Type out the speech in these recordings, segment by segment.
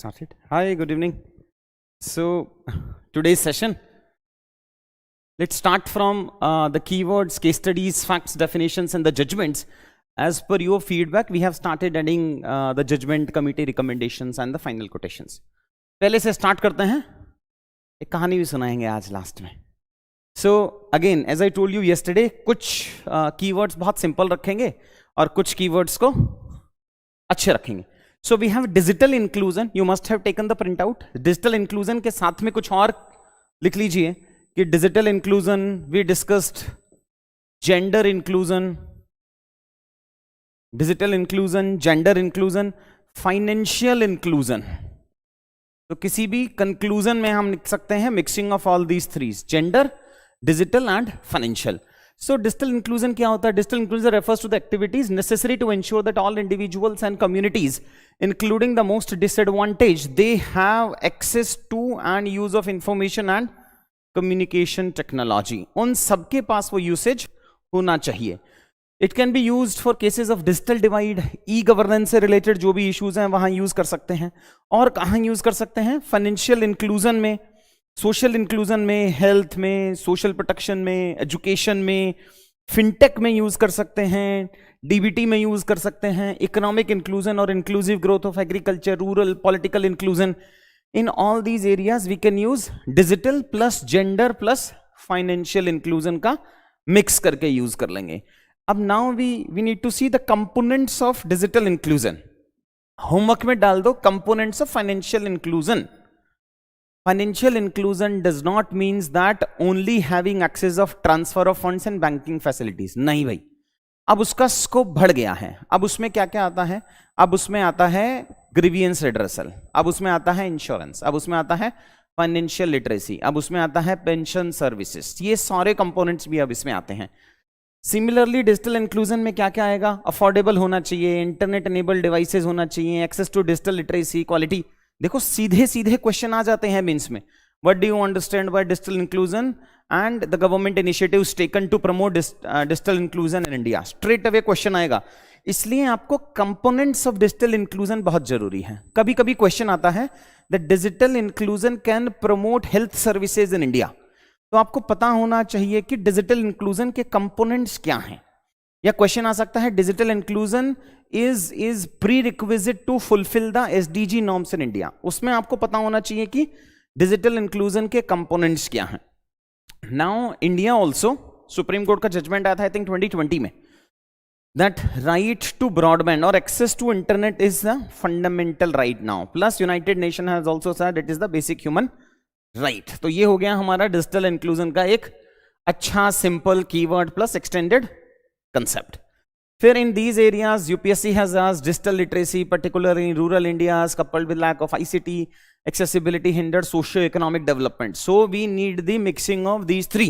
Started. Hi, good evening. So, today's session, let's start from the keywords, case studies, facts, definitions, and the judgments. As per your feedback, we have started adding the judgment committee recommendations and the final quotations. पहले से start करते हैं, एक कहानी भी सुनाएंगे आज last में. So again, as I told you yesterday, कुछ keywords बहुत simple रखेंगे और कुछ keywords को अच्छे रखेंगे. So we have digital inclusion. You must have taken the printout. Digital inclusion के साथ में कुछ और लिख लीजिए कि digital inclusion, we discussed gender inclusion, digital inclusion, gender inclusion, financial inclusion. तो किसी भी conclusion में हम लिख सकते हैं mixing of all these three: gender, digital and financial. So digital inclusion क्या होता है? Digital inclusion refers to the activities necessary to ensure that all individuals and communities, including the most disadvantaged, they have access to and use of information and communication technology. उन सबके पास वो usage होना चाहिए. It can be used for cases of digital divide, e-governance से related जो भी issues हैं वहाँ use कर सकते हैं. और कहाँ use कर सकते हैं? Financial inclusion में, सोशल इंक्लूजन में, हेल्थ में, सोशल प्रोटेक्शन में, एजुकेशन में, फिनटेक में यूज कर सकते हैं, डीबीटी में यूज कर सकते हैं, इकोनॉमिक इंक्लूजन और inclusive growth of agriculture, rural, political inclusion. In all these areas we can use digital plus gender plus financial inclusion का मिक्स करके यूज कर लेंगे. अब now we need to see the components of digital inclusion. Homework में डाल दो components of financial inclusion. Financial inclusion does not means that only having access of transfer of funds and banking facilities. नहीं भाई, अब उसका scope बढ़ गया है. अब उसमें क्या क्या आता है? अब उसमें आता है ग्रीवियंस रिड्रेसल, अब उसमें आता है इंश्योरेंस, अब उसमें आता है फाइनेंशियल लिटरेसी, अब उसमें आता है पेंशन सर्विसेज. ये सारे कंपोनेंट्स भी अब इसमें आते हैं. सिमिलरली डिजिटल इंक्लूजन में क्या क्या आएगा? अफोर्डेबल होना चाहिए, इंटरनेट एनेबल्ड डिवाइसेज होना चाहिए, access to digital literacy, quality. देखो सीधे सीधे क्वेश्चन आ जाते हैं मीन्स में. What do you understand by digital inclusion and the government initiatives taken to promote digital inclusion in India? Straight away question आएगा. इसलिए आपको कंपोनेंट्स ऑफ डिजिटल इंक्लूजन बहुत जरूरी है. कभी कभी क्वेश्चन आता है that digital inclusion can promote health services in India. तो आपको पता होना चाहिए कि डिजिटल इंक्लूजन के कंपोनेंट्स क्या हैं. या क्वेश्चन आ सकता है digital inclusion is prerequisite to fulfill the SDG norms in India. उसमें आपको पता होना चाहिए कि डिजिटल इंक्लूजन के कंपोनेंट्स क्या हैं. Now India also, supreme court का जजमेंट आया था आई थिंक 2020 में, दैट राइट टू ब्रॉडबैंड और access to internet is the fundamental right now. Plus United Nation has also said it is the basic human right. तो ये हो गया हमारा डिजिटल इंक्लूजन का एक अच्छा simple keyword plus extended concept. फिर in these areas UPSC has asked digital literacy particularly in rural India's coupled with lack of ICT accessibility hindered socio-economic development. So we need the mixing of these three.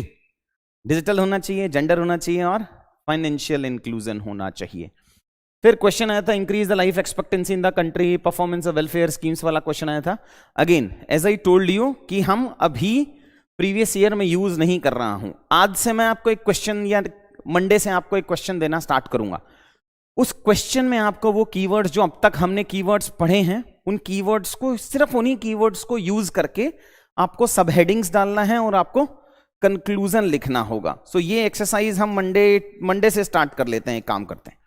Digital होना चाहिए, gender होना चाहिए और financial inclusion होना चाहिए. फिर question आया था increase the life expectancy in the country, performance of welfare schemes वाला क्वेश्चन आया था. Again as I told you कि हम अभी प्रीवियस ईयर में यूज नहीं कर रहा हूं. आज से मैं आपको एक क्वेश्चन या मंडे से आपको एक क्वेश्चन देना स्टार्ट करूंगा. उस क्वेश्चन में आपको वो कीवर्ड्स जो अब तक हमने कीवर्ड्स पढ़े हैं, उन कीवर्ड्स को, सिर्फ उन्हीं कीवर्ड्स को यूज करके आपको सब हेडिंग्स डालना है और आपको कंक्लूजन लिखना होगा. सो ये एक्सरसाइज हम मंडे से स्टार्ट कर लेते हैं, एक काम करते हैं.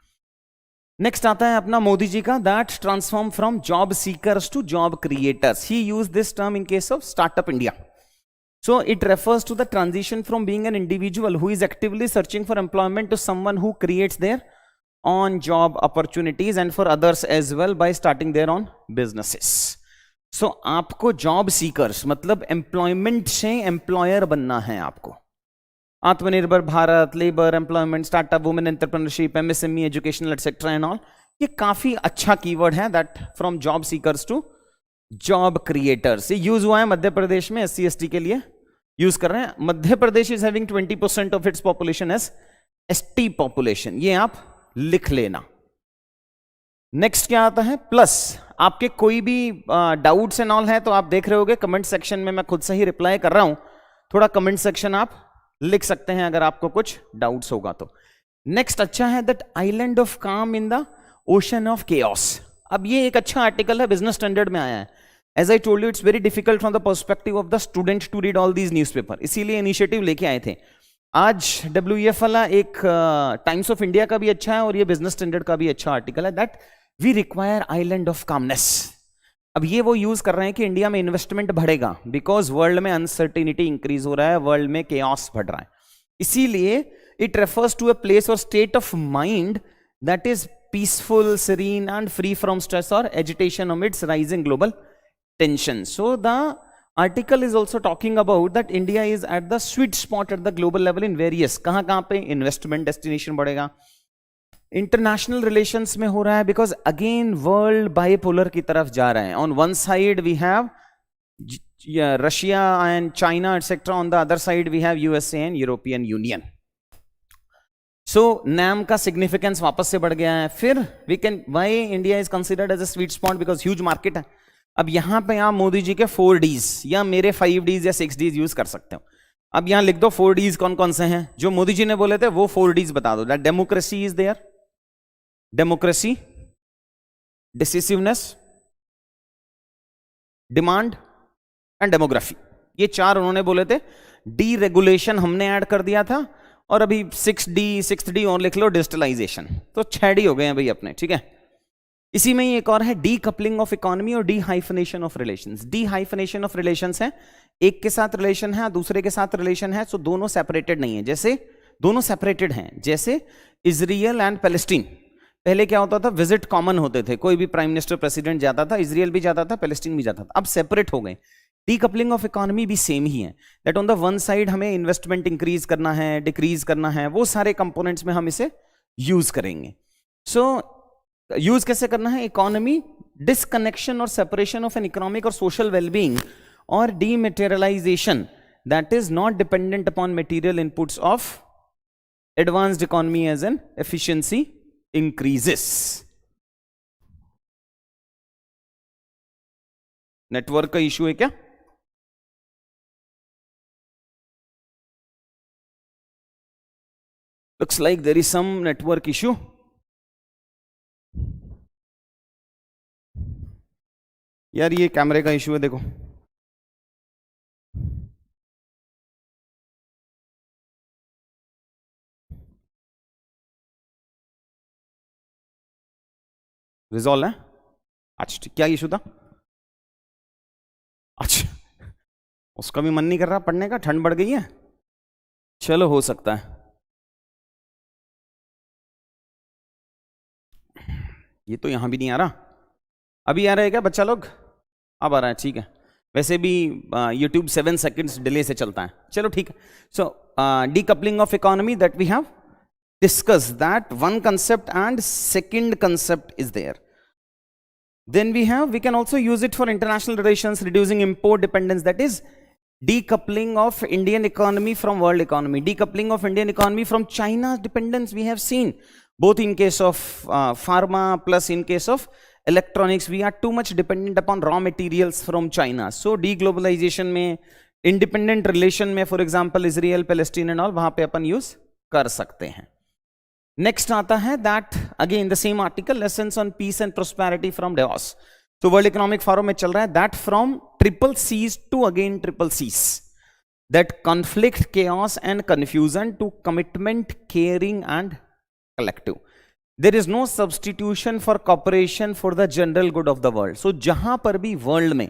नेक्स्ट आता है अपना मोदी जी का, that transform from job seekers to job creators. He use this term in case of startup India. So it refers to the transition from being an individual who is actively searching for employment to someone who creates their own job opportunities and for others as well by starting their own businesses. So आपको job seekers मतलब employment से employer बनना है. आपको Atmanirbhar Bharat, labour, employment, startup, women entrepreneurship, MSME, educational etcetera and all. ये काफी अच्छा keyword है, that from job seekers to job creators. ये यूज हुआ है मध्य प्रदेश में SC ST के लिए यूज कर रहे हैं. Madhya Pradesh is having 20% of its population as ST population. ये आप लिख लेना. नेक्स्ट क्या आता है? प्लस आपके कोई भी डाउट्स एंड ऑल है तो आप देख रहे होगे कमेंट सेक्शन में, मैं खुद से ही रिप्लाई कर रहा हूं. थोड़ा कमेंट सेक्शन आप लिख सकते हैं अगर आपको कुछ डाउट्स होगा तो. नेक्स्ट अच्छा है दैट आइलैंड ऑफ काम in the ocean of chaos. अब ये एक अच्छा आर्टिकल है, बिजनेस स्टैंडर्ड में आया है. As I told you it's very difficult from the perspective of the student to read all these newspaper, इसीलिए इनिशिएटिव लेके आए थे। आज WEF वाला एक टाइम्स ऑफ इंडिया का भी अच्छा है और ये बिजनेस स्टैंडर्ड का भी अच्छा आर्टिकल है, that we require island of calmness. अब ये वो यूज कर रहे हैं कि इंडिया में इन्वेस्टमेंट बढ़ेगा बिकॉज वर्ल्ड में अनसर्टिनिटी इंक्रीज हो रहा है, वर्ल्ड में केओस बढ़ रहा है, इसीलिए it refers to a place और state of mind that is peaceful, serene and free from stress or agitation amidst rising global tension. So the article is also talking about that India is at the sweet spot at the global level in various, कहाँ पे investment destination बढ़ेगा, international relations में हो रहा है because again world bipolar की तरफ जा रहे हैं। On one side we have Russia and China etcetera, on the other side we have USA and European Union. So NAM का सिग्निफिकेंस वापस से बढ़ गया है। फिर we can, why India is considered as a sweet spot, because huge market है। अब यहां पे आप मोदी जी के 4 Ds या मेरे 5 Ds या 6 Ds यूज कर सकते हो। अब यहां लिख दो 4 Ds कौन कौन से हैं जो मोदी जी ने बोले थे, वो 4 Ds बता दो। That democracy is there, democracy, decisiveness, demand and demography, ये 4 उन्होंने बोले थे। डी रेगुलेशन हमने ऐड कर दिया था, और अभी 6th D और लिख लो, डिजिटलाइजेशन। तो 6 D हो गए हैं भाई अपने, ठीक है। इसी में ही एक और है डी कपलिंग ऑफ इकोनॉमी और dehyphenation of relations. Dehyphenation of relations है, एक के साथ रिलेशन है, दूसरे के साथ रिलेशन है, सो दोनों सेपरेटेड नहीं है। जैसे दोनों सेपरेटेड हैं, जैसे इजराइल एंड पैलेस्टीन। पहले क्या होता था, विजिट कॉमन होते थे, कोई भी प्राइम मिनिस्टर प्रेसिडेंट जाता था, इजराइल भी जाता था, पैलेस्टीन भी जाता था। अब सेपरेट हो गए। डीकपलिंग ऑफ इकोनॉमी भी सेम ही है, that on the one side हमें इन्वेस्टमेंट इंक्रीज करना है, डिक्रीज करना है, वो सारे कंपोनेंट्स में हम इसे यूज करेंगे। सो यूज कैसे करना है, इकोनॉमी डिसकनेक्शन और सेपरेशन ऑफ एन इकोनॉमिक और सोशल वेलबींग और dematerialisation that is not dependent upon material inputs of advanced economy as an efficiency increases. Network का इशू है क्या? Looks like there is some network issue. यार ये कैमरे का इशू है, देखो। रिजॉल्व है? अच्छा ठीक, क्या इशू था? अच्छा, उसका भी मन नहीं कर रहा पढ़ने का, ठंड बढ़ गई है। चलो हो सकता है, ये तो यहां भी नहीं आ रहा। अभी आ रहा है क्या बच्चा लोग? अब आ रहा है, ठीक है। वैसे भी YouTube 7 सेकंड्स डिले से चलता है। चलो ठीक है। So decoupling of economy that we have discuss that one concept, and second concept is there. Then we can also use it for international relations, reducing import dependence, that is decoupling of Indian economy from world economy, decoupling of Indian economy from China's dependence. We have seen both in case of pharma plus in case of electronics, we are too much dependent upon raw materials from China. So deglobalization में, independent relation में, for example Israel, Palestine and all, वहां पे अपन use कर सकते हैं। Next आता है that again the same article, lessons on peace and prosperity from Davos. तो वर्ल्ड इकोनॉमिक फोरम में चल रहा है that from triple Cs to again triple Cs, that conflict, chaos and confusion to commitment, caring and collective. There is no substitution for cooperation for the general good of the world. So जहां पर भी world में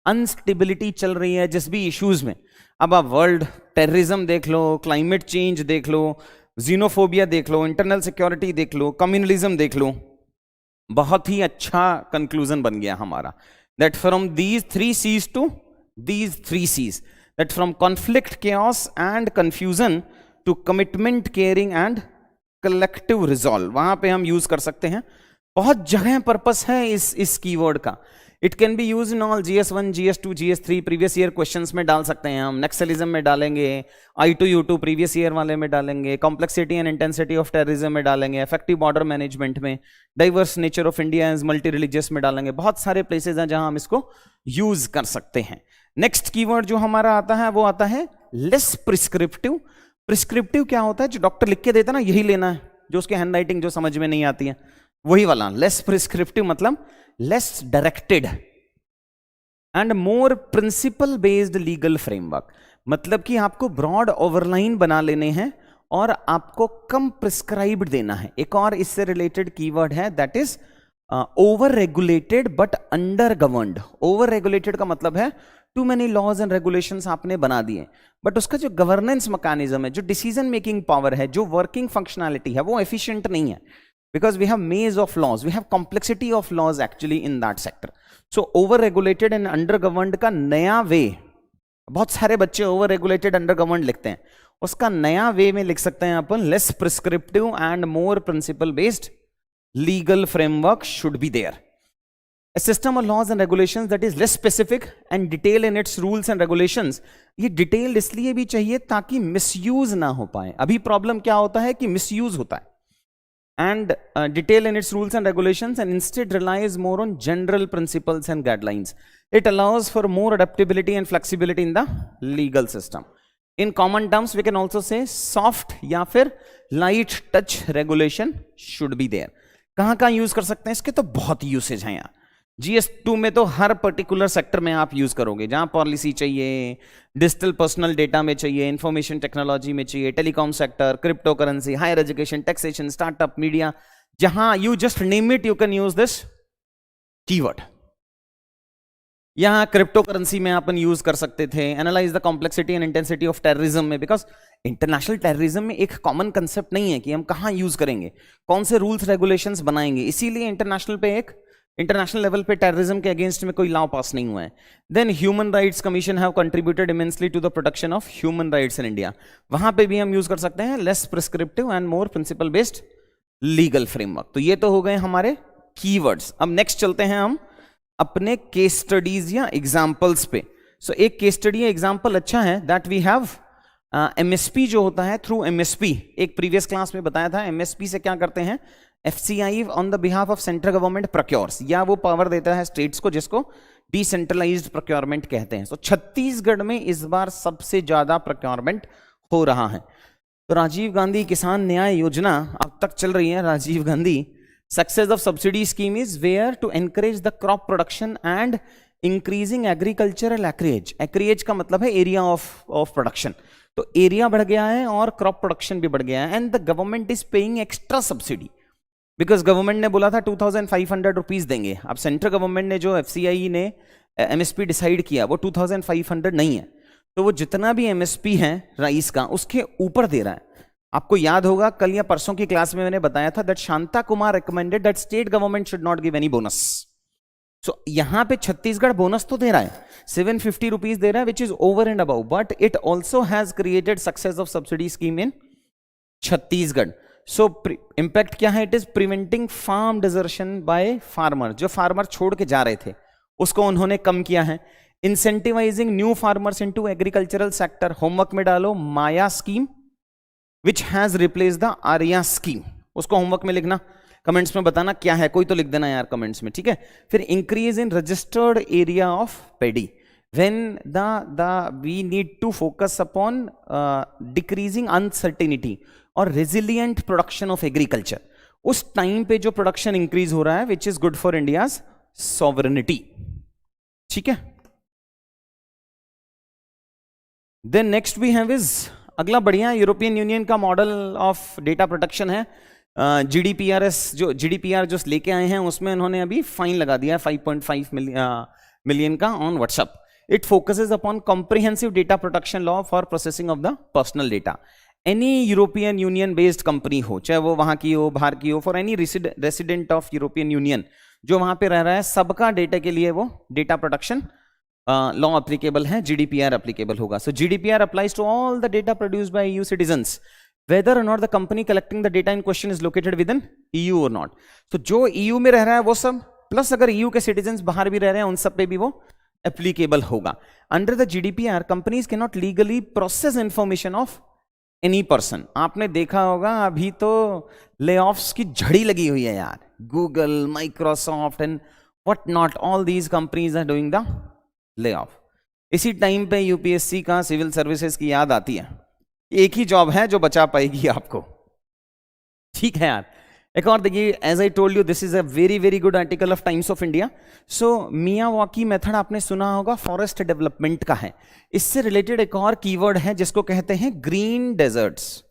instability चल रही है, जिस भी issues में, अब आप वर्ल्ड टेररिज्म देख लो, क्लाइमेट चेंज देख लो, जीनोफोबिया देख लो, इंटरनल सिक्योरिटी देख लो, कम्युनलिज्म देख लो, बहुत ही अच्छा कंक्लूजन बन गया हमारा, that from these 3 C's to these 3 C's, that from conflict, chaos and confusion to commitment, caring and collective resolve, वहां पे हम यूज कर सकते हैं। बहुत जगह पर्पस है इस कीवर्ड का। It can be use in all GS1, GS2, GS3, previous year questions में डाल सकते हैं हम, नक्सलिज्म में डालेंगे, I2U2 प्रीवियस ईयर वाले में डालेंगे, complexity and intensity of terrorism में डालेंगे, इफेक्टिव बॉर्डर मैनेजमेंट में, diverse nature of India as multi religious में डालेंगे। बहुत सारे प्लेसेज हैं जहां हम इसको यूज कर सकते हैं। नेक्स्ट कीवर्ड जो हमारा आता है वो आता है लेस प्रिस्क्रिप्टिव। प्रिस्क्रिप्टिव क्या होता है? जो डॉक्टर लिख के देता है ना, यही लेना है, जो उसके हैंड राइटिंग जो समझ में नहीं आती है, वही वाला। लेस प्रिस्क्रिप्टिव मतलब less directed, and more principle based legal framework, मतलब कि आपको ब्रॉड ओवरलाइन बना लेने हैं और आपको कम प्रिस्क्राइब्ड देना है। एक और इससे रिलेटेड कीवर्ड है that is over regulated but under governed. Over regulated का मतलब है too many laws and regulations आपने बना दिए, बट उसका जो गवर्नेंस मैकेनिज्म है, जो डिसीजन मेकिंग पावर है, जो वर्किंग फंक्शनैलिटी है, वो एफिशिएंट नहीं है, because we have maze of laws, we have complexity of laws actually in that sector. So over regulated and under governed का नया वे, बहुत सारे बच्चे ओवर रेगुलेटेड अंडर गवर्नड लिखते हैं, उसका नया वे में लिख सकते हैं अपन less prescriptive and more principle based legal framework should be there. A system of laws and regulations that is less specific and detailed in its rules and regulations। ये डिटेल्ड इसलिए भी चाहिए ताकि मिसयूज ना हो पाए। अभी प्रॉब्लम क्या होता है कि मिसयूज होता है। and detail in its rules and regulations and instead relies more on general principles and guidelines। It allows for more adaptability and flexibility in the legal system। In common terms we can also say soft या फिर light touch regulation should be there। कहाँ कहाँ use कर सकते हैं इसके? तो बहुत यूसेज हैं यार। GS2 में तो हर पर्टिकुलर सेक्टर में आप यूज करोगे, जहां पॉलिसी चाहिए, डिजिटल पर्सनल डेटा में चाहिए, इंफॉर्मेशन टेक्नोलॉजी में चाहिए, telecom sector, crypto currency, higher education, taxation, startup, media, जहां you just name it you can use this keyword. यहां क्रिप्टो करेंसी में अपन यूज कर सकते थे analyse the complexity and intensity of terrorism में, बिकॉज इंटरनेशनल टेररिज्म में एक कॉमन कंसेप्ट नहीं है कि हम कहां यूज करेंगे, कौन से रूल्स रेगुलेशंस बनाएंगे, इसीलिए इंटरनेशनल लेवल पे टेररिज्म के अगेंस्ट में कोई लॉ पास नहीं हुआ है। Then human rights commission have contributed immensely to the protection of human rights in India. वहां पे भी हम यूज कर सकते हैं less prescriptive and more principle based legal framework. तो ये तो हो गए हमारे कीवर्ड्स। अब नेक्स्ट चलते हैं हम अपने केस स्टडीज या एग्जाम्पल्स पे। सो एक केस स्टडी या एग्जाम्पल अच्छा है दैट वी हैव एमएसपी जो होता है थ्रू एमएसपी। एक प्रीवियस क्लास में बताया था एमएसपी से क्या करते हैं, FCI on the behalf of central government procures, या वो पावर देता है स्टेट्स को जिसको डिसेंट्रलाइज्ड प्रोक्योरमेंट कहते हैं। तो छत्तीसगढ़ में इस बार सबसे ज्यादा प्रोक्योरमेंट हो रहा है। तो राजीव गांधी किसान न्याय योजना अब तक चल रही है। Rajiv Gandhi success of subsidy scheme is where to encourage the crop production and increasing agricultural acreage. Acreage का मतलब है एरिया ऑफ प्रोडक्शन। तो एरिया बढ़ गया है और क्रॉप प्रोडक्शन भी बढ़ गया है and the government is paying extra subsidy because government ने बोला था 2500 रुपीज देंगे। अब सेंट्रल गवर्नमेंट ने जो FCI ने MSP डिसाइड किया वो 2500 नहीं है, तो वो जितना भी MSP है राइस का उसके ऊपर दे रहा है। आपको याद होगा कल या परसों की क्लास में मैंने बताया था that Shanta Kumar recommended that state government should not give any bonus. So यहां पे छत्तीसगढ़ बोनस तो दे रहा है, 750 रुपीज दे रहा है which is over and above, but it also has created success of subsidy scheme in Chhattisgarh. So impact क्या है, it is preventing farm desertion by farmer. जो फार्मर छोड़ के जा रहे थे उसको उन्होंने कम किया है। Incentivising new farmers into agricultural sector. Homework में डालो Maya scheme which has replace the Arya scheme. उसको होमवर्क में लिखना, कमेंट्स में बताना क्या है, कोई तो लिख देना यार कमेंट्स में, ठीक है। फिर increase in registered area of pedi when we need to focus upon decreasing uncertainty और resilient production of agriculture। उस टाइम पे जो प्रोडक्शन इंक्रीज हो रहा है which is good for India's sovereignty, ठीक है। Then next we have is अगला बढ़िया यूरोपियन यूनियन का मॉडल ऑफ डेटा प्रोटेक्शन है। GDPR जो लेके आए हैं उसमें उन्होंने अभी फाइन लगा दिया 5.5 मिलियन का on WhatsApp. It focuses upon comprehensive data protection law for processing of the personal data। Any European Union based company हो, चाहे वो वहां की हो बाहर की हो, for any resident of European Union जो वहां पे रह रहा है, सबका डेटा के लिए वो डेटा प्रोटेक्शन लॉ एप्लीकेबल है, GDPR एप्लीकेबल होगा। So GDPR applies to all the data produced by EU citizens whether or not the company collecting the data in question is located within EU or not। तो जो EU में रह रहा है वो सब, प्लस अगर EU के सिटीजन्स बाहर भी रह रहे हैं उन सब पे भी वो एप्लीकेबल होगा। Under the GDPR companies can not legally process information of any person. आपने देखा होगा अभी तो लेऑफ्स की झड़ी लगी हुई है यार, Google, Microsoft and what not, all these companies are doing the layoff. इसी टाइम पे UPSC का सिविल सर्विसेज की याद आती है। एक ही जॉब है जो बचा पाएगी आपको, ठीक है यार। एक और देखिए, as I told you this is a very very good article of Times of India. So Miyawaki method आपने सुना होगा, फॉरेस्ट डेवलपमेंट का है. इससे रिलेटेड एक और कीवर्ड है जिसको कहते हैं ग्रीन डेजर्ट्स.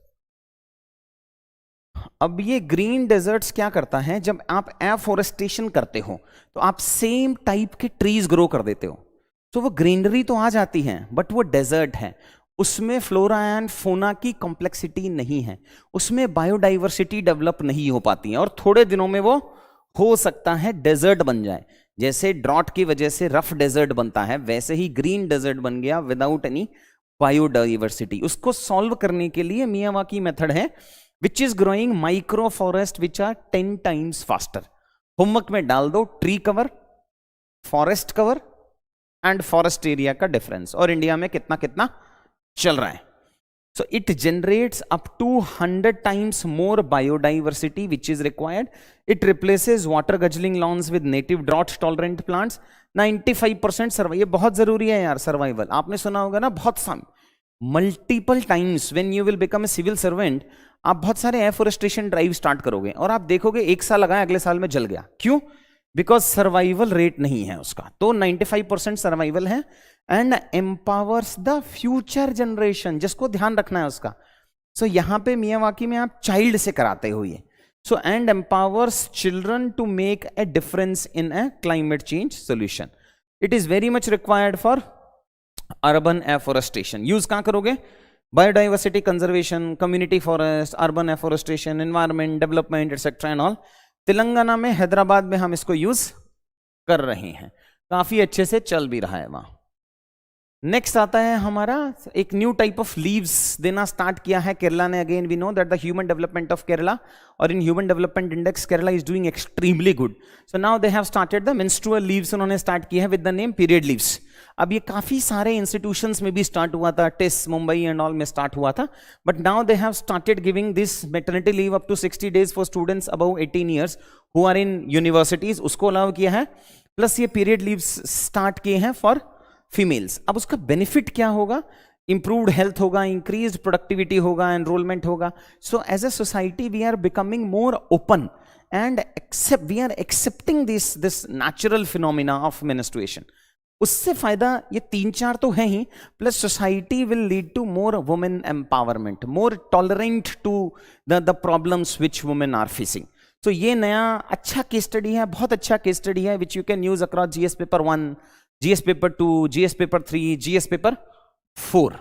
अब ये ग्रीन डेजर्ट्स क्या करता है, जब आप एफोरेस्टेशन करते हो तो आप सेम टाइप के ट्रीज ग्रो कर देते हो, तो वो ग्रीनरी तो आ जाती है बट वो डेजर्ट है. उसमें फ्लोरा एंड फोना की कॉम्प्लेक्सिटी नहीं है, उसमें बायोडाइवर्सिटी डेवलप नहीं हो पाती है, और थोड़े दिनों में वो हो सकता है डेजर्ट बन जाए. जैसे ड्रॉट की वजह से रफ डेजर्ट बनता है, वैसे ही ग्रीन डेजर्ट बन गया विदाउट एनी बायोडाइवर्सिटी. उसको सॉल्व करने के लिए मियावाकी मेथड है which is growing micro forest which are 10 times faster. Homework में डाल दो tree cover, forest cover and forest area का डिफरेंस, और इंडिया में कितना कितना चल रहा है. So it generates up to 100 times more biodiversity which is required. It replaces water guzzling lawns with native drought tolerant plants. 95% survival, ये बहुत जरूरी है यार. सर्वाइवल आपने सुना होगा ना बहुत सारे, multiple times. When you will become a civil servant, आप बहुत सारे एफोरेस्टेशन ड्राइव स्टार्ट करोगे और आप देखोगे एक साल लगाया, अगले साल में जल गया. क्यों? बिकॉज सर्वाइवल रेट नहीं है उसका. तो 95% सर्वाइवल है and empowers the future generation, जिसको ध्यान रखना है उसका. सो यहां पे मियावाकी में आप चाइल्ड से कराते हो ये. So and empowers children to make a difference in a climate change solution. It is very much required for urban afforestation. Use कहां करोगे? Biodiversity conservation, community forest, urban afforestation, environment development etcetera and all. Telangana में, हैदराबाद में हम इसको use कर रहे हैं, काफी अच्छे से चल भी रहा है वहां. नेक्स्ट आता है हमारा, एक न्यू टाइप ऑफ लीव्स देना स्टार्ट किया है केरला ने. Again we know that the human development of Kerala, और in human development index Kerala is doing extremely good. So now they have started the menstrual leaves, उन्होंने स्टार्ट किया है with the name period leaves. अब ये काफी सारे इंस्टीट्यूशंस में भी स्टार्ट हुआ था, टेस्ट मुंबई एंड ऑल में स्टार्ट हुआ था, but now they have started giving this maternity leave up to 60 days for students above 18 years who are in universities, उसको अलाउ किया है. प्लस ये पीरियड लीव्स स्टार्ट किए हैं फॉर फीमेल्स. अब उसका बेनिफिट क्या होगा? इंप्रूव्ड हेल्थ होगा, इंक्रीज्ड प्रोडक्टिविटी होगा, एनरोलमेंट होगा. So as a society we are becoming more open and we are accepting this natural phenomena of menstruation. उससे फायदा ये 3-4 तो है ही, plus society will lead to more women empowerment, more tolerant to the problems which women are facing. तो ये नया अच्छा केस स्टडी है, बहुत अच्छा केस स्टडी है, which you can use across GS paper 1, GS paper 2, GS paper 3, GS paper 4.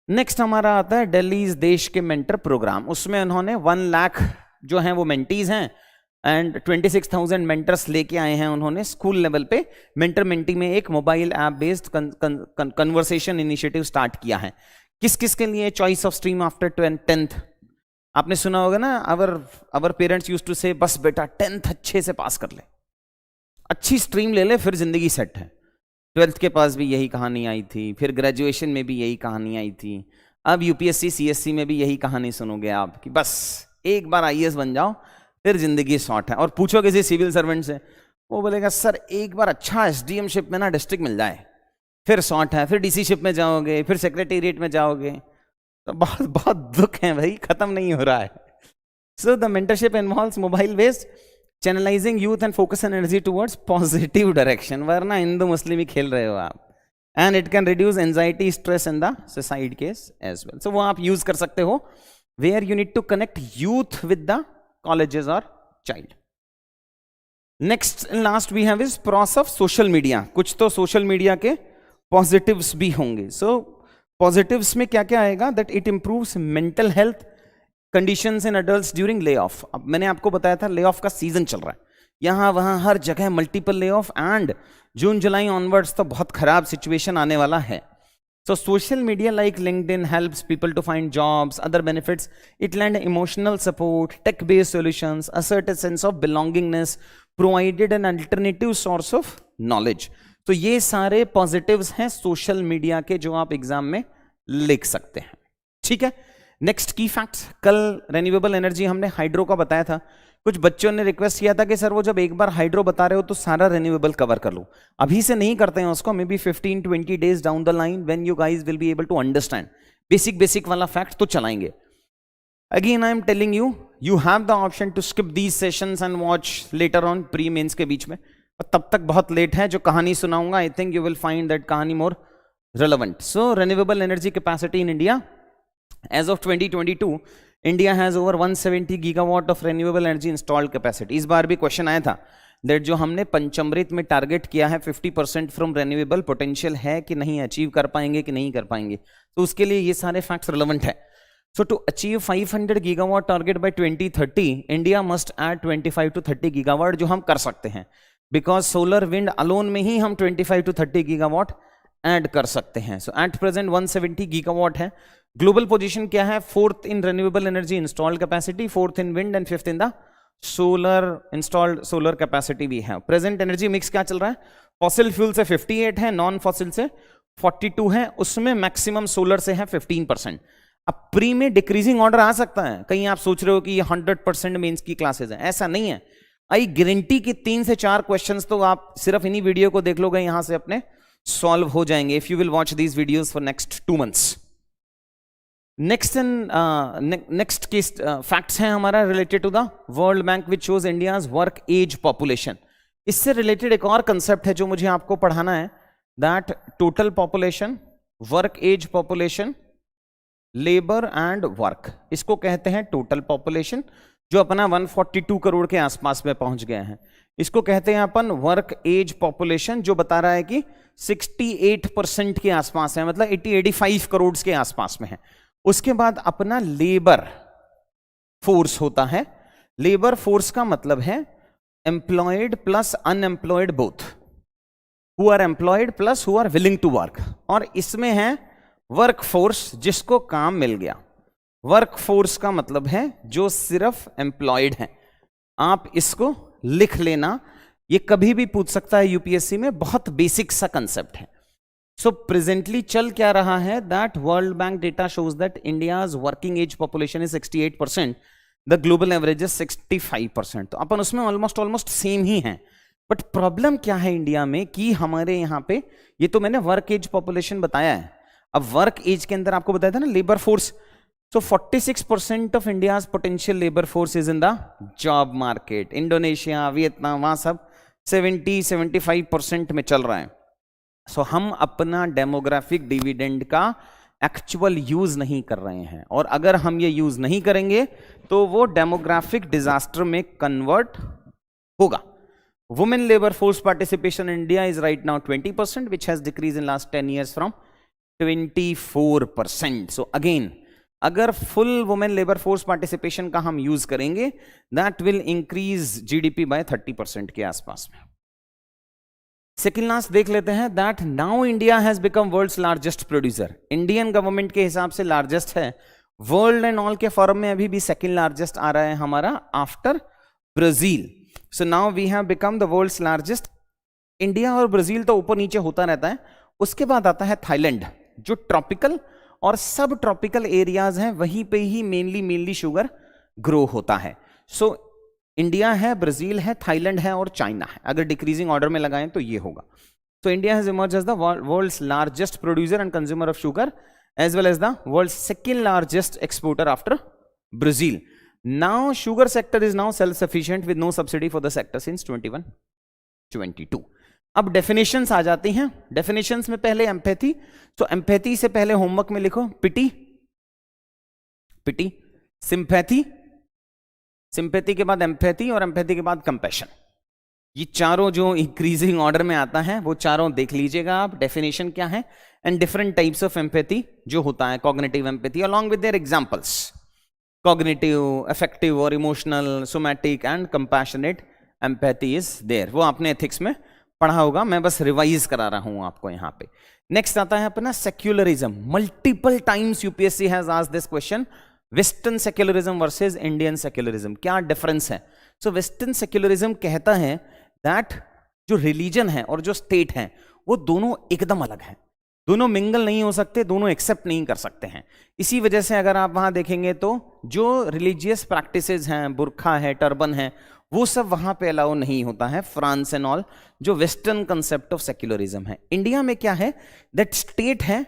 Next हमारा आता है दिल्ली देश के मेंटर प्रोग्राम. उसमें उन्होंने 1 लाख जो हैं वो मेंटीज हैं एंड 26,000 मेंटर्स लेके आए हैं उन्होंने स्कूल लेवल पे. मेंटर मेंटी में एक mobile app based conversation initiative start किया है. किस किस के लिए? Choice of stream after 10th. आपने सुना होगा ना, अवर पेरेंट्स यूज्ड टू से बस बेटा 10th अच्छे से पास कर ले, अच्छी स्ट्रीम ले ले, फिर जिंदगी सेट है. 12th के पास भी यही कहानी आई थी, फिर ग्रेजुएशन में भी यही कहानी आई थी, अब यूपीएससी सीएससी में भी यही कहानी सुनोगे आप कि बस एक बार आईएएस बन जाओ फिर जिंदगी शॉर्ट है. और पूछो किसी सिविल सर्वेंट से, वो बोलेगा सर एक बार अच्छा एसडीएम शिप में ना डिस्ट्रिक्ट मिल जाए फिर शॉर्ट है, फिर डीसी शिप में जाओगे, फिर सेक्रेटेरिएट में जाओगे. तो बहुत बहुत दुख है भाई, खत्म नहीं हो रहा है. So the mentorship involves mobile based channelizing youth and focus and energy towards positive direction, वरना हिंदू मुस्लिम ही खेल रहे हो आप. And it can reduce anxiety stress in the suicide case as well. So वो आप यूज कर सकते हो where you need to connect youth with the colleges or child. Next and last we have is pros of social media. कुछ तो social media के positives भी होंगे. So positives में क्या क्या आएगा? That it improves mental health conditions in adults during layoff. अब मैंने आपको बताया था layoff का सीजन चल रहा है, यहाँ वहाँ हर जगह multiple layoff and June July onwards तो बहुत खराब सिचुएशन आने वाला है. So social media like LinkedIn helps people to find jobs, other benefits. It lend emotional support, tech-based solutions, assert a sense of belongingness, provided an alternative source of knowledge. तो ये सारे positives हैं social media के जो आप exam में लिख सकते हैं. ठीक है. नेक्स्ट की फैक्ट्स. कल रेन्यूएबल एनर्जी हमने हाइड्रो का बताया था. कुछ बच्चों ने रिक्वेस्ट किया था कि सर वो जब एक बार हाइड्रो बता रहे हो तो सारा रेन्यूएबल कवर कर लो. अभी से नहीं करते हैं उसको, maybe 15-20 days down the line when you guys will be able to understand basic वाला फैक्ट तो चलाएंगे. Again I am telling you you have the option to skip these sessions and watch later on pre mains के बीच में, और तब तक बहुत लेट है। जो कहानी सुनाऊंगा I think you will find that कहानी मोर relevant. So renewable energy capacity in India as of 2022, India has over 170 gigawatt of renewable energy installed capacity. इस बार भी क्वेश्चन आया था that जो हमने पंचामृत में टारगेट किया है 50% फ्रॉम रेन्यूएबल, पोटेंशियल है कि नहीं, अचीव कर पाएंगे कि नहीं कर पाएंगे, तो उसके लिए ये सारे फैक्ट्स रिलेवेंट है। So to achieve 500 gigawatt target by 2030, India must add 25 to 30 gigawatt, जो हम कर सकते हैं, बिकॉज सोलर विंड अलोन में ही हम 25 to 30 gigawatt ऐड कर सकते हैं। सो एट प्रेजेंट 170 गीगावाट है। ग्लोबल पोजीशन क्या है? 4th in renewable energy installed capacity, 4th in wind and 5th in the solar installed solar capacity भी है। प्रेजेंट एनर्जी मिक्स क्या चल रहा है? फॉसिल फ्यूल से 58 है, नॉन फॉसिल से 42 है, उसमें मैक्सिमम सोलर से है 15%। अब प्री में डिक्रीजिंग ऑर्डर आ सकता है। कहीं आप सोच रहे हो कि ये 100% मेंस की क्लासेस है, ऐसा नहीं है। आई गारंटी कि 3 से 4 क्वेश्चंस तो आप सिर्फ इन्हीं वीडियो को देख लोगे, यहां से अपने सॉल्व हो जाएंगे if you will watch these videos for next 2 months। Next case facts हैं हमारा related to the world bank which shows India's work age population. इससे रिलेटेड एक और कंसेप्ट है जो मुझे आपको पढ़ाना है, that total population, work age population, labour and work, इसको कहते हैं टोटल पॉपुलेशन, जो अपना 142 करोड़ के आसपास में पहुंच गए हैं। इसको कहते हैं अपन वर्क एज पॉपुलेशन, जो बता रहा है कि 68% के आसपास है, मतलब 80-85 करोड़ के आसपास में है। उसके बाद अपना लेबर फोर्स होता है। लेबर फोर्स का मतलब है employed plus unemployed both, who are employed plus who are willing to work, और इसमें है वर्क फोर्स जिसको काम मिल गया। वर्क फोर्स का मतलब है जो सिर्फ एम्प्लॉयड है। आप इसको लिख लेना, ये कभी भी पूछ सकता है यूपीएससी में, बहुत बेसिक सा कंसेप्ट है। सो प्रेजेंटली चल क्या रहा है, that world bank data shows that India's working age population is 68%, the global average is 65%। तो अपन उसमें ऑलमोस्ट सेम ही है। बट प्रॉब्लम क्या है इंडिया में कि हमारे यहाँ पे, ये तो मैंने वर्क एज पॉपुलेशन बताया है, अब वर्क एज के अंदर आपको बताया था ना labour force. So 46% of India's potential labor force is in the job market. Indonesia, Vietnam, वहां सब 70-75% में चल रहा है। So हम अपना डेमोग्राफिक डिविडेंड का एक्चुअल यूज नहीं कर रहे हैं, और अगर हम ये यूज नहीं करेंगे तो वो डेमोग्राफिक डिजास्टर में कन्वर्ट होगा। Women labour force participation in India is right now 20%, which has decreased in last 10 years from 24%. So again, अगर full women labour force participation का हम यूज करेंगे, that will increase GDP by 30% के आसपास में। Second last देख लेते हैं, that now India has become world's largest producer. Indian government के हिसाब से लार्जेस्ट है, वर्ल्ड एंड ऑल के फॉरम में अभी भी सेकेंड लार्जेस्ट आ रहा है हमारा after Brazil. So now we have become the world's largest. India और ब्राजील तो ऊपर नीचे होता रहता है। उसके बाद आता है थाईलैंड, जो ट्रॉपिकल और सब ट्रॉपिकल एरियाज हैं, वहीं पे ही मेनली शुगर ग्रो होता है। सो इंडिया है, ब्राजील है, थाईलैंड है और चाइना है। अगर डिक्रीजिंग ऑर्डर में लगाएं तो ये होगा। So India has emerge as the world's largest producer and consumer of sugar, as well as the world's second largest exporter after Brazil. Now sugar sector is now self sufficient with no subsidy for the sector since 21-22। अब definitions आ जाती हैं। Definitions में पहले empathy, तो empathy से पहले homework में लिखो पिटी, सिंपैथी, सिंपैथी के बाद एम्पैथी और एम्पैथी के बाद कंपैशन। ये चारों जो इंक्रीजिंग ऑर्डर में आता है वो चारों देख लीजिएगा आप, डेफिनेशन क्या है and different types of empathy जो होता है, cognitive empathy along with their examples, cognitive, affective और emotional, somatic and compassionate empathy is there. वो आपने एथिक्स में पढ़ा होगा, मैं बस रिवाइज करा रहा हूं आपको यहां पे। नेक्स्ट आता है अपना secularism. Multiple times UPSC has asked this question, western secularism versus Indian secularism, क्या डिफरेंस है? सो वेस्टर्न सेक्युलरिज्म कहता है दैट जो रिलीजन है और जो स्टेट है वो दोनों एकदम अलग है, दोनों मिंगल नहीं हो सकते, दोनों एक्सेप्ट नहीं कर सकते हैं। इसी वजह से अगर आप वहां देखेंगे तो जो रिलीजियस प्रैक्टिसेस हैं, बुरखा है, टर्बन है, वो सब वहां पे अलाउ नहीं होता है, फ्रांस एंड ऑल, जो वेस्टर्न कंसेप्ट ऑफ सेक्युलरिज्म है। इंडिया में क्या है, दैट स्टेट है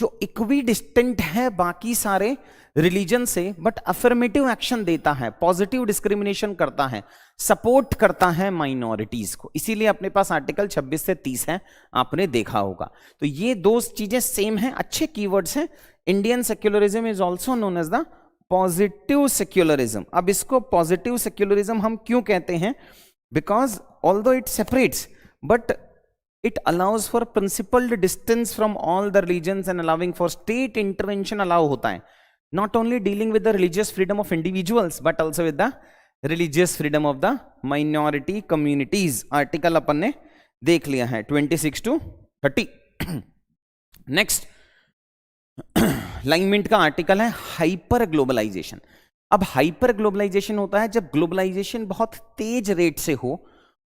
जो इक्वी डिस्टेंट है बाकी सारे रिलीजन से, बट अफर्मेटिव एक्शन देता है, पॉजिटिव डिस्क्रिमिनेशन करता है, सपोर्ट करता है माइनॉरिटीज को। इसीलिए अपने पास आर्टिकल 26 से 30 है, आपने देखा होगा। तो ये दो चीजें सेम हैं, अच्छे कीवर्ड्स हैं। Indian secularism is also known as the positive secularism. अब इसको पॉजिटिव सेक्युलरिज्म हम क्यों कहते हैं? Because although it separates but it allows for principled distance from all the religions and allowing for state intervention allow होता है, not only dealing with the religious freedom of individuals but also with the religious freedom of the minority communities। Article अपन ने देख लिया है 26 to 30। Next लाइनमेंट का article है hyper globalisation. अब हाइपर ग्लोबलाइजेशन होता है जब ग्लोबलाइजेशन बहुत तेज रेट से हो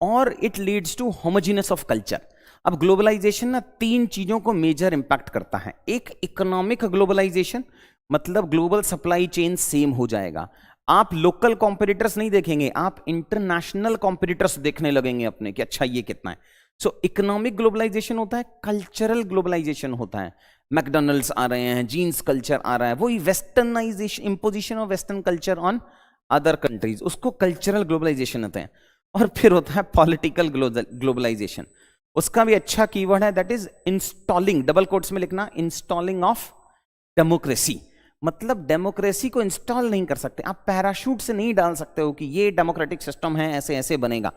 और it leads to homogeneous of culture. अब ग्लोबलाइजेशन ना तीन चीजों को मेजर इंपैक्ट करता है। एक इकोनॉमिक ग्लोबलाइजेशन, मतलब ग्लोबल सप्लाई चेन सेम हो जाएगा, आप लोकल कॉम्पिटिटर्स नहीं देखेंगे, आप इंटरनेशनल कॉम्पिटिटर्स देखने लगेंगे अपने कि अच्छा ये कितना है। सो इकोनॉमिक ग्लोबलाइजेशन होता है, कल्चरल ग्लोबलाइजेशन होता है, मैकडोनल्ड्स आ रहे हैं, जीन्स कल्चर आ रहा है, वही westernisation, imposition of western culture on other countries, उसको कल्चरल ग्लोबलाइजेशन होते हैं। और फिर होता है पॉलिटिकल ग्लोबलाइजेशन, उसका भी अच्छा कीवर्ड है, that is installing, double quotes में लिखना, इंस्टॉलिंग ऑफ डेमोक्रेसी। मतलब डेमोक्रेसी को इंस्टॉल नहीं कर सकते आप, पैराशूट से नहीं डाल सकते हो कि ये डेमोक्रेटिक सिस्टम है, ऐसे ऐसे बनेगा।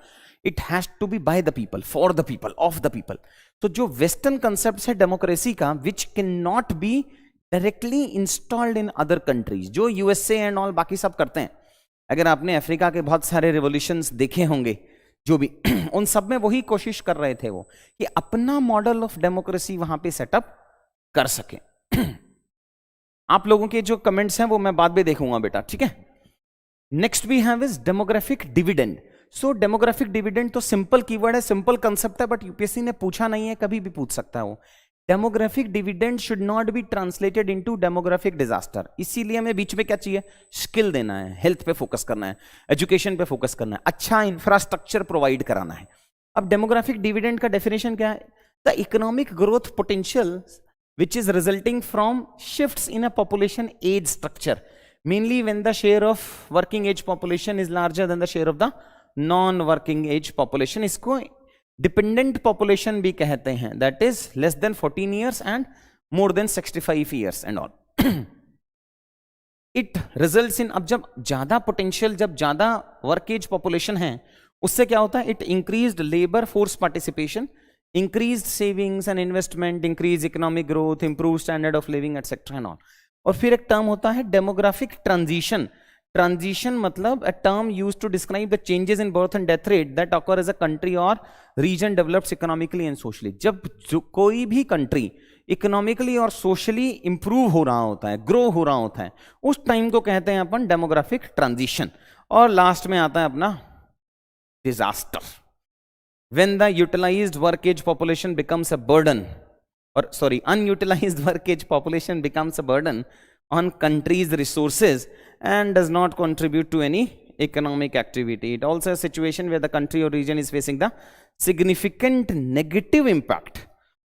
It has to be by the people, for the people, of the people. तो जो वेस्टर्न कंसेप्ट है डेमोक्रेसी का, which can not be directly installed in other countries, जो यूएसए एंड ऑल बाकी सब करते हैं। अगर आपने अफ्रीका के बहुत सारे रिवॉल्यूशंस देखे होंगे, जो भी उन सब में वही कोशिश कर रहे थे वो, कि अपना मॉडल ऑफ डेमोक्रेसी वहां पे सेटअप कर सके। आप लोगों के जो कमेंट्स हैं वो मैं बाद में देखूंगा बेटा, ठीक है। Next we have is demographic dividend. So demographic dividend तो सिंपल कीवर्ड है, सिंपल कंसेप्ट है, बट यूपीएससी ने पूछा नहीं है, कभी भी पूछ सकता है वो। Demographic dividend should not be translated into demographic disaster. इसीलिए हमें बीच में क्या चाहिए, स्किल देना है, हेल्थ पे फोकस करना है, एजुकेशन पे फोकस करना है, अच्छा इंफ्रास्ट्रक्चर प्रोवाइड कराना है। अब डेमोग्राफिक डिविडेंड का डेफिनेशन क्या है? The economic growth potential which is resulting from shifts in a population age structure, mainly when the share of working age population is larger than the share of the non working age population। इसको dependent population भी कहते हैं, that is less than 14 years and more than 65 years and all। it results in, अब जब ज्यादा potential, जब ज्यादा work age population है, उससे क्या होता है, it increased labor force participation, increased savings and investment, increased economic growth, improved standard of living etc and all। और फिर एक टर्म होता है डेमोग्राफिक ट्रांजिशन। ट्रांजिशन मतलब a term used to describe the changes in birth and death rate that occur as a country or region develops economically and socially। जब जो कोई भी कंट्री इकोनॉमिकली और सोशली इंप्रूव हो रहा होता है, ग्रो हो रहा होता है, उस टाइम को कहते हैं अपन डेमोग्राफिक ट्रांजिशन। और लास्ट में आता है अपना disaster, when the utilized work age population becomes a burden, or sorry, unutilized work age population becomes a burden on countries' resources and does not contribute to any economic activity। It also a situation where the country or region is facing the significant negative impact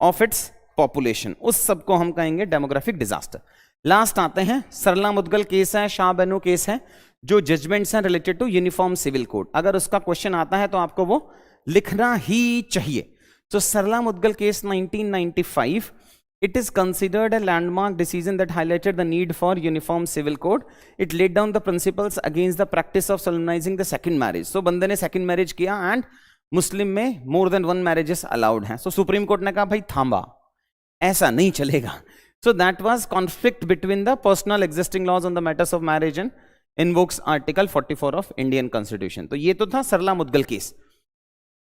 of its population। उस सब को हम कहेंगे demographic disaster. Last आते हैं, सरला Mudgal case है, शाह बनो case है, जो जजमेंट्स हैं related to uniform civil code. अगर उसका क्वेश्चन आता है तो आपको वो लिखना ही चाहिए। तो सरला Mudgal case 1995, it is considered a landmark decision that highlighted the need for uniform civil code। it laid down the principles against the practice of solemnizing the second marriage। so बंदे ने second marriage किया and मुस्लिम में more than one marriages allowed हैं। so supreme court ने कहा भाई थांबा, ऐसा नहीं चलेगा। so that was conflict between the personal existing laws on the matters of marriage and invokes article 44 of Indian Constitution। तो ये तो था सरला मुदगल केस।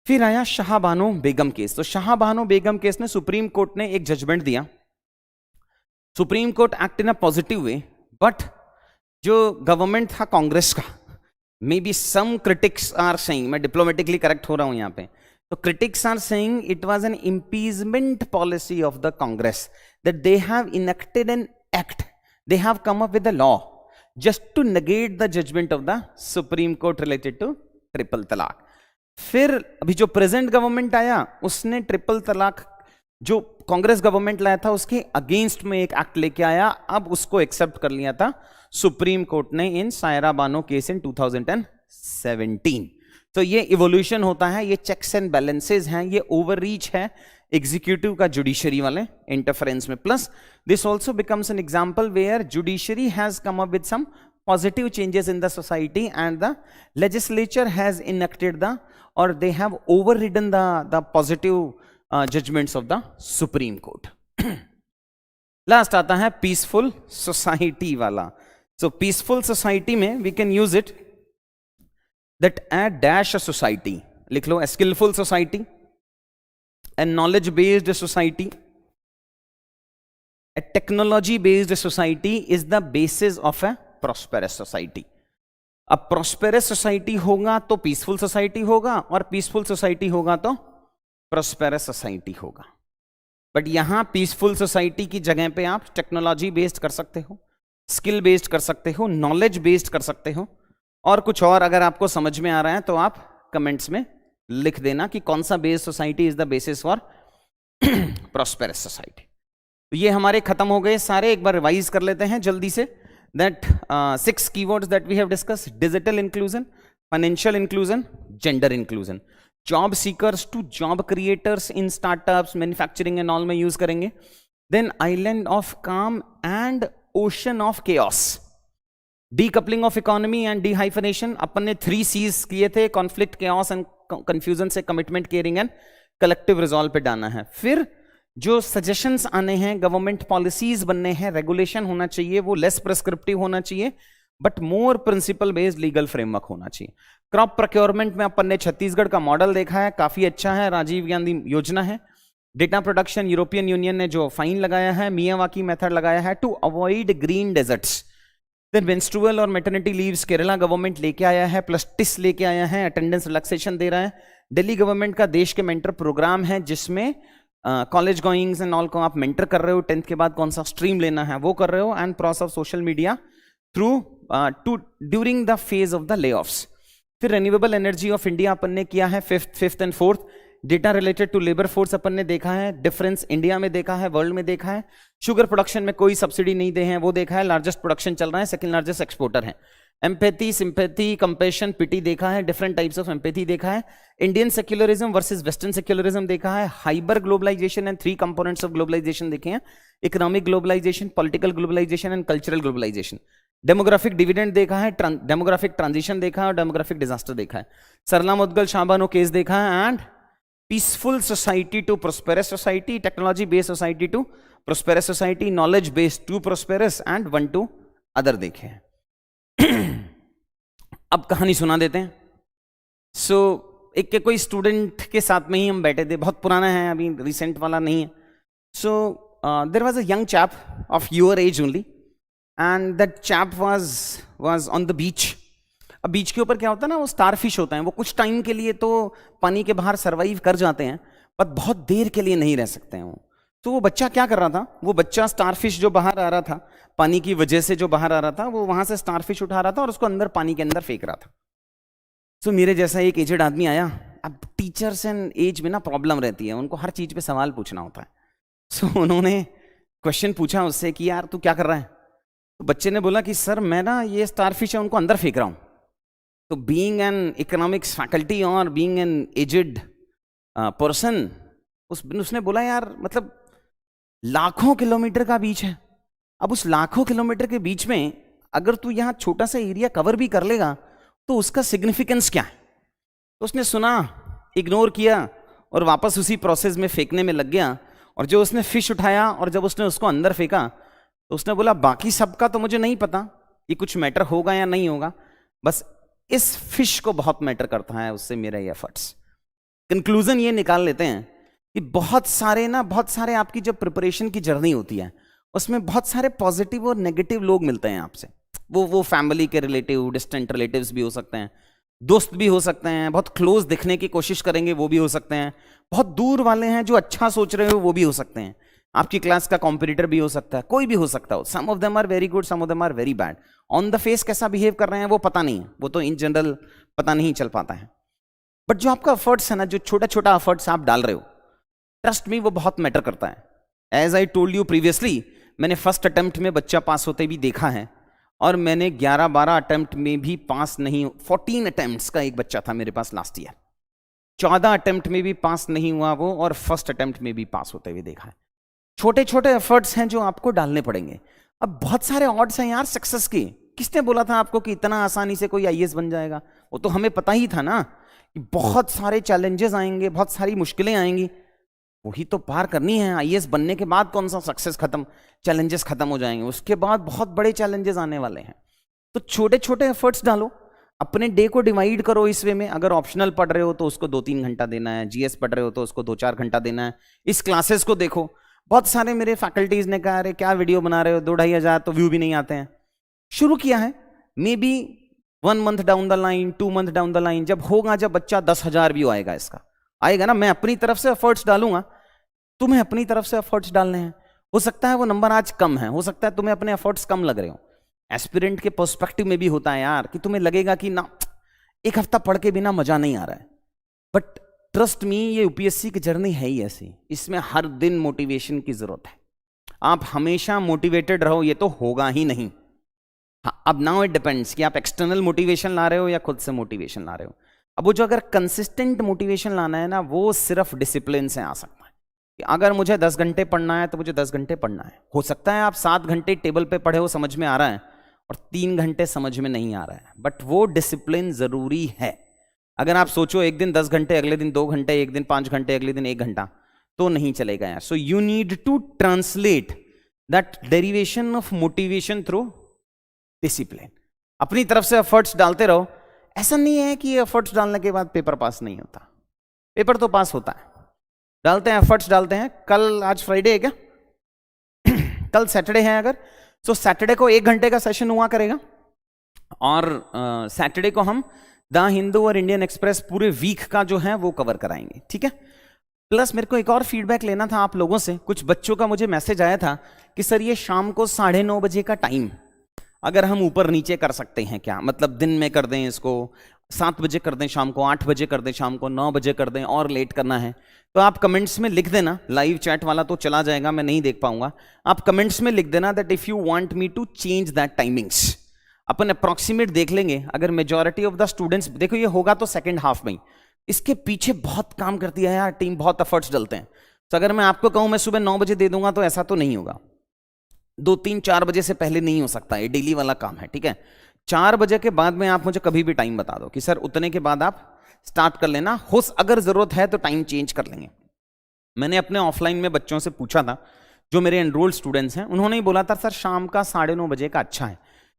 फिर आया शाहबानो बेगम केस। तो शाहबानो बेगम केस ने सुप्रीम कोर्ट ने एक जजमेंट दिया। Supreme court act in a positive way, but जो गवर्नमेंट था कांग्रेस का, maybe some critics are saying, मैं डिप्लोमेटिकली करेक्ट हो रहा हूं यहां पे, तो critics are saying it was an impeachment policy of the Congress, that they have enacted an act, they have come up with a law just to negate the judgement of the supreme court related to triple talaq. फिर अभी जो present government आया, उसने triple तलाक जो Congress government लाया था, उसके अगेंस्ट में एक एक्ट लेके आया, अब उसको एक्सेप्ट कर लिया था सुप्रीम कोर्ट ने इन सायरा बानो केस इन 2017। तो ये इवोल्यूशन होता है, ये चेक्स एंड बैलेंसेस हैं, ये ओवररीच है एग्जीक्यूटिव का जुडिशरी वाले इंटरफेरेंस में। Plus this also becomes an example where judiciary has come up with some positive changes in the society and the legislature has enacted or they have overridden the positive judgments of the Supreme Court. Last आता है peaceful society वाला. So peaceful society में we can use it that a dash a society, लिख लो, a skillful society, a knowledge based society, a technology based society is the basis of a prosperous society. अब prosperous society होगा तो peaceful society होगा, और peaceful society होगा तो prosperous society होगा। But यहां पीसफुल सोसाइटी की जगह पे आप टेक्नोलॉजी बेस्ड कर सकते हो, स्किल बेस्ड कर सकते हो, नॉलेज बेस्ड कर सकते हो, और कुछ और अगर आपको समझ में आ रहा है तो आप कमेंट्स में लिख देना कि कौन सा based society is the basis for prosperous society. तो ये हमारे खत्म हो गए सारे, एक बार रिवाइज कर लेते हैं जल्दी से। That 6 keywords that we have discussed: digital inclusion, financial inclusion, gender inclusion, job seekers to job creators in startups, manufacturing and all में use करेंगे। Then island of calm and ocean of chaos, decoupling of economy and dehyphenation, अपन ने 3 C's किए थे, conflict, chaos and confusion से commitment, caring and collective resolve पे डालना है। फिर जो सजेशंस आने हैं, गवर्नमेंट पॉलिसीज बनने हैं, रेगुलेशन होना चाहिए, वो लेस प्रिस्क्रिप्टिव होना चाहिए but more principle based legal framework होना चाहिए। क्रॉप प्रोक्योरमेंट में अपन ने छत्तीसगढ़ का मॉडल देखा है, काफी अच्छा है, राजीव गांधी योजना है। डेटा प्रोडक्शन, यूरोपियन यूनियन ने जो फाइन लगाया है, मियावाकी मेथड लगाया है to avoid green deserts. Then menstrual और मैटरनिटी लीव्स केरला गवर्नमेंट लेके आया है, प्लस टिस लेके आया है, अटेंडेंस रिलैक्सेशन दे रहा है। दिल्ली गवर्नमेंट का देश के मेंटर प्रोग्राम है जिसमें कॉलेज गोइंग्स एंड ऑल को आप मेंटर कर रहे हो, 10th के बाद कौन सा स्ट्रीम लेना है वो कर रहे हो, and cross of social media through to during the phase of the layoffs. फिर रिन्यूएबल एनर्जी ऑफ इंडिया अपन ने किया है, fifth and fourth. Data related to labour force अपन ने देखा है, डिफरेंस इंडिया में देखा है, वर्ल्ड में देखा है। शुगर प्रोडक्शन में कोई सब्सिडी नहीं दे हैं वो देखा है, लार्जेस्ट प्रोडक्शन चल रहा है, सेकंड लार्जेस्ट एक्सपोर्टर है। एम्पैथी, सिंपैथी, कंपैशन, पिटी देखा है, डिफरेंट टाइप्स ऑफ एम्पैथी देखा है। Indian secularism versus western secularism देखा है। Hyper globalization and 3 components of globalization देखे हैं, economic globalization, political globalization and cultural globalization. Demographic dividend देखा है, डेमोग्राफिक ट्रांजिशन देखा है, और डेमोग्राफिक डिजास्टर देखा है। सरला मुद्गल शाहबानो केस देखा है, and peaceful society to prosperous society, technology based society to prosperous society, knowledge based to prosperous, and 1 to other देखे हैं। अब कहानी सुना देते हैं। एक के कोई स्टूडेंट के साथ में ही हम बैठे थे, बहुत पुराना है, अभी रिसेंट वाला नहीं है। There was a young chap of your age only, and that chap was on the beach. अब बीच के ऊपर क्या होता है ना, वो स्टार फिश होता है, वो कुछ टाइम के लिए तो पानी के बाहर सर्वाइव कर जाते हैं पर बहुत देर के लिए नहीं रह सकते हैं वो। तो वो बच्चा क्या कर रहा था, वो बच्चा स्टारफिश जो बाहर आ रहा था, पानी की वजह से जो बाहर आ रहा था, वो वहां से स्टारफिश उठा रहा था और उसको अंदर पानी के अंदर फेंक रहा था। तो मेरे जैसा एक एजेड आदमी आया। अब टीचर्स एंड एज में ना प्रॉब्लम रहती है, उनको हर चीज पे सवाल पूछना होता है। सो उन्होंने क्वेश्चन पूछा उससे कि यार तू क्या कर रहा है। तो बच्चे ने बोला कि सर मैं ना ये स्टारफिश है उनको अंदर फेंक रहा हूं। तो बीइंग एन इकोनॉमिक्स फैकल्टी और बीइंग एन एजेड पर्सन, उसने बोला यार मतलब लाखों किलोमीटर का बीच है, अब उस लाखों किलोमीटर के बीच में अगर तू यहां छोटा सा एरिया कवर भी कर लेगा तो उसका सिग्निफिकेंस क्या है। तो उसने सुना, इग्नोर किया और वापस उसी प्रोसेस में फेंकने में लग गया। और जो उसने फिश उठाया और जब उसने उसको अंदर फेंका तो उसने बोला बाकी सबका तो मुझे नहीं पता ये कुछ मैटर होगा या नहीं होगा, बस इस फिश को बहुत मैटर करता है, उससे मेरा ये एफर्ट्स। कंक्लूजन ये निकाल लेते हैं कि बहुत सारे आपकी जब प्रिपरेशन की जर्नी होती है उसमें बहुत सारे पॉजिटिव और नेगेटिव लोग मिलते हैं आपसे। वो फैमिली के रिलेटिव, डिस्टेंट रिलेटिव्स भी हो सकते हैं, दोस्त भी हो सकते हैं, बहुत क्लोज दिखने की कोशिश करेंगे वो भी हो सकते हैं, बहुत दूर वाले हैं जो अच्छा सोच रहे हो वो भी हो सकते हैं, आपकी क्लास का कॉम्पिटिटर भी हो सकता है, कोई भी हो सकता हो। Some of them are very good, some of them are very bad. On the face कैसा बिहेव कर रहे हैं वो पता नहीं है, वो तो इन जनरल पता नहीं चल पाता है। बट जो आपका एफर्ट्स है ना, जो छोटा छोटा एफर्ट्स आप डाल रहे हो, ट्रस्ट मी वो बहुत मैटर करता है। As I told you previously, मैंने फर्स्ट अटेम्प्ट में बच्चा पास होते भी देखा है, और मैंने 11-12 अटेम्प्ट में भी पास नहीं, 14 अटेम्प्ट्स का एक बच्चा था मेरे पास लास्ट ईयर, 14 अटेम्प्ट में भी पास नहीं हुआ वो, और फर्स्ट अटेम्प्ट में भी पास होते हुए देखा है। छोटे छोटे एफर्ट्स हैं जो आपको डालने पड़ेंगे। अब बहुत सारे ऑड्स हैं यार सक्सेस के। किसने बोला था आपको कि इतना आसानी से कोई आईएएस बन जाएगा? वो तो हमें पता ही था ना कि बहुत सारे चैलेंजेस आएंगे, बहुत सारी मुश्किलें आएंगी, वही तो पार करनी है। आईएएस बनने के बाद कौन सा सक्सेस खत्म, चैलेंजेस खत्म हो जाएंगे, उसके बाद बहुत बड़े चैलेंजेस आने वाले हैं। तो छोटे छोटे एफर्ट्स डालो, अपने डे को डिवाइड करो इस वे में। अगर ऑप्शनल पढ़ रहे हो तो उसको 2-3 घंटा देना है, जीएस पढ़ रहे हो तो उसको 2-4 घंटा देना है। इस क्लासेस को देखो, बहुत सारे मेरे फैकल्टीज ने कहा अरे क्या वीडियो बना रहे हो, 2-2.5 हज़ार तो व्यू भी नहीं आते हैं। शुरू किया है, may be 1 month down the line, 2 month down the line, जब होगा, जब बच्चा 10,000 व्यू आएगा, इसका आएगा ना, मैं अपनी तरफ से एफर्ट्स डालूंगा, तुम्हें अपनी तरफ से एफर्ट्स डालने हैं। हो सकता है वो नंबर आज कम है, हो सकता है तुम्हें अपने एफर्ट्स कम लग रहे हो। एस्पिरेंट के पर्सपेक्टिव में भी होता है यार कि तुम्हें लगेगा कि ना, एक हफ्ता पढ़ के बिना मजा नहीं आ रहा है, बट ट्रस्ट मी, ये यूपीएससी की जर्नी है ही ऐसी, इसमें हर दिन मोटिवेशन की जरूरत है। आप हमेशा मोटिवेटेड रहो ये तो होगा ही नहीं। हाँ, अब नाउ इट डिपेंड्स कि आप एक्सटर्नल मोटिवेशन ला रहे हो या खुद से मोटिवेशन ला रहे हो। अब वो जो अगर कंसिस्टेंट मोटिवेशन लाना है ना, वो सिर्फ डिसिप्लिन से आ सकता है कि अगर मुझे 10 घंटे पढ़ना है तो मुझे 10 घंटे पढ़ना है। हो सकता है आप 7 घंटे टेबल पे पढ़े हो, समझ में आ रहा है, और 3 घंटे समझ में नहीं आ रहा है, बट वो डिसिप्लिन जरूरी है। अगर आप सोचो एक दिन 10 घंटे, अगले दिन 2 घंटे, एक दिन 5 घंटे, अगले दिन 1 घंटा, तो नहीं चलेगा यार। So you need to translate that derivation of motivation through discipline. अपनी तरफ से एफर्ट्स डालते रहो। ऐसा नहीं है कि एफर्ट्स डालने के बाद पेपर पास नहीं होता, पेपर तो पास होता है। डालते हैं एफर्ट्स, डालते हैं। कल, आज फ्राइडे है क्या? कल सैटरडे है, अगर तो सैटरडे को 1 घंटे का सेशन हुआ करेगा, और सैटरडे को हम द हिंदू और इंडियन एक्सप्रेस पूरे वीक का जो है वो कवर कराएंगे, ठीक है। प्लस मेरे को एक और फीडबैक लेना था आप लोगों से। कुछ बच्चों का मुझे मैसेज आया था कि सर ये शाम को 9:30 बजे का टाइम अगर हम ऊपर नीचे कर सकते हैं क्या, मतलब दिन में कर दें, इसको 7 बजे कर दें, शाम को 8 बजे कर दें, शाम को 9 बजे कर दें, और लेट करना है तो आप कमेंट्स में लिख देना। लाइव चैट वाला तो चला जाएगा, मैं नहीं देख पाऊंगा। आप कमेंट्स में लिख देना that if you want me to change that timings. अपन अप्रॉक्सीमेट देख लेंगे। अगर मेजॉरिटी ऑफ द स्टूडेंट्स, देखो ये होगा तो सेकंड हाफ में, इसके पीछे बहुत काम करती है यार टीम, बहुत एफर्ट्स डलते हैं। तो अगर मैं आपको कहूं मैं सुबह 9 बजे दे दूंगा तो ऐसा तो नहीं होगा। 2-3-4 बजे से पहले नहीं हो सकता, ये डेली वाला काम है, ठीक है। 4 बजे के बाद में आप मुझे कभी भी टाइम बता दो कि सर उतने के बाद आप स्टार्ट कर लेना। हो अगर जरूरत है तो टाइम चेंज कर लेंगे। मैंने अपने ऑफलाइन में बच्चों से पूछा था, जो मेरे एनरोल्ड स्टूडेंट्स हैं, उन्होंने ही बोला था सर शाम का 9:30 बजे का अच्छा है,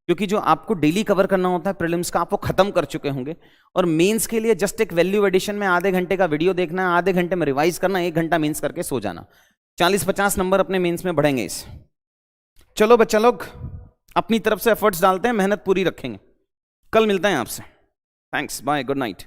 क्योंकि जो आपको डेली कवर करना होता है प्रीलिम्स का, आप वो खत्म कर चुके होंगे, और मेंस के लिए जस्ट एक वैल्यू एडिशन में आधे घंटे का वीडियो देखना है, आधे घंटे में रिवाइज करना, 1 घंटा मेंस करके सो जाना। 40-50 नंबर अपने मेंस में बढ़ेंगे इस। चलो बच्चा लोग अपनी तरफ से एफर्ट्स डालते हैं, मेहनत पूरी रखेंगे। कल मिलते हैं आपसे। Thanks, bye, good night.